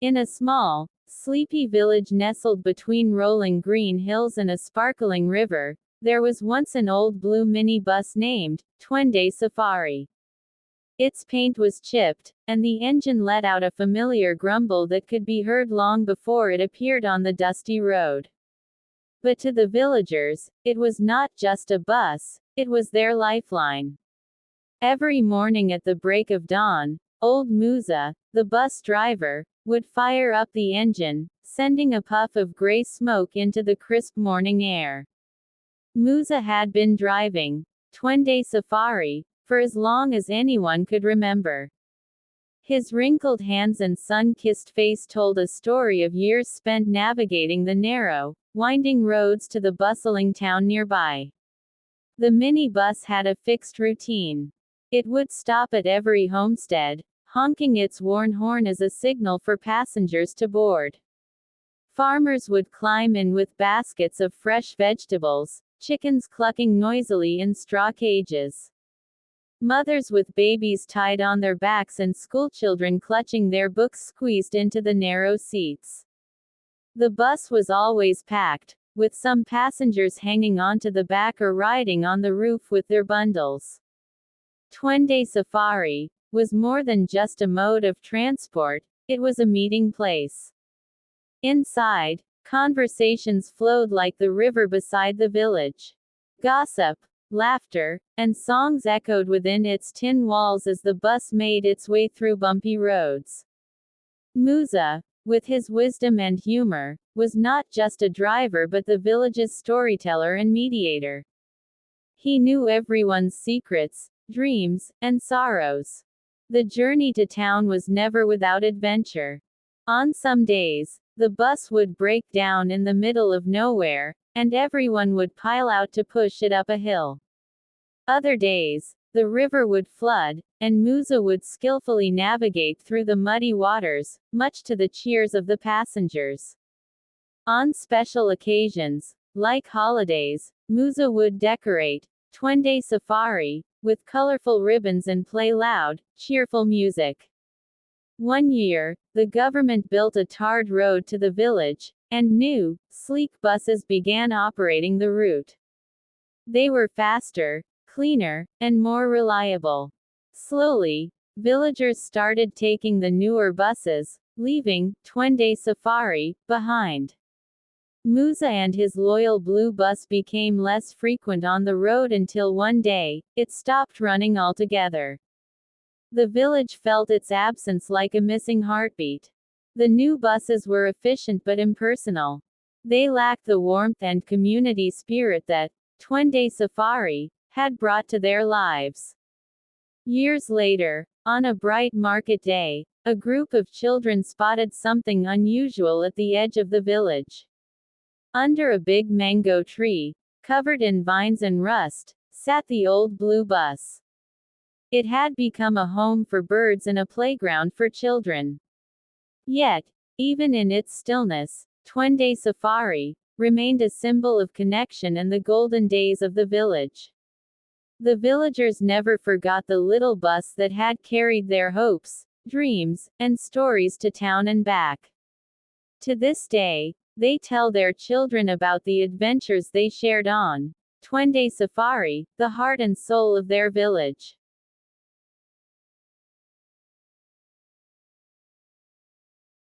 In a small, sleepy village nestled between rolling green hills and a sparkling river, there was once an old blue minibus named Twende Safari. Its paint was chipped, and the engine let out a familiar grumble that could be heard long before it appeared on the dusty road. But to the villagers, it was not just a bus, it was their lifeline. Every morning at the break of dawn, old Musa, the bus driver, would fire up the engine, sending a puff of gray smoke into the crisp morning air. Musa had been driving Twende Safari for as long as anyone could remember. His wrinkled hands and sun-kissed face told a story of years spent navigating the narrow, winding roads to the bustling town nearby. The minibus had a fixed routine. It would stop at every homestead, honking its worn horn as a signal for passengers to board. Farmers would climb in with baskets of fresh vegetables, chickens clucking noisily in straw cages. Mothers with babies tied on their backs and schoolchildren clutching their books squeezed into the narrow seats. The bus was always packed, with some passengers hanging onto the back or riding on the roof with their bundles. Twende Safari was more than just a mode of transport, it was a meeting place. Inside, conversations flowed like the river beside the village. Gossip, laughter, and songs echoed within its tin walls as the bus made its way through bumpy roads. Musa, with his wisdom and humor, was not just a driver but the village's storyteller and mediator. He knew everyone's secrets, dreams, and sorrows. The journey to town was never without adventure. On some days, the bus would break down in the middle of nowhere, and everyone would pile out to push it up a hill. Other days, the river would flood, and Musa would skillfully navigate through the muddy waters, much to the cheers of the passengers. On special occasions, like holidays, Musa would decorate Twende Safari with colorful ribbons and play loud, cheerful music. One year, the government built a tarred road to the village, and new, sleek buses began operating the route. They were faster, cleaner, and more reliable. Slowly, villagers started taking the newer buses, leaving Twende Safari behind. Musa and his loyal blue bus became less frequent on the road until one day, it stopped running altogether. The village felt its absence like a missing heartbeat. The new buses were efficient but impersonal. They lacked the warmth and community spirit that Twende Safari had brought to their lives. Years later, on a bright market day, a group of children spotted something unusual at the edge of the village. Under a big mango tree, covered in vines and rust, sat the old blue bus. It had become a home for birds and a playground for children. Yet, even in its stillness, Twende Safari remained a symbol of connection and the golden days of the village. The villagers never forgot the little bus that had carried their hopes, dreams, and stories to town and back. To this day, they tell their children about the adventures they shared on Twende Safari, the heart and soul of their village.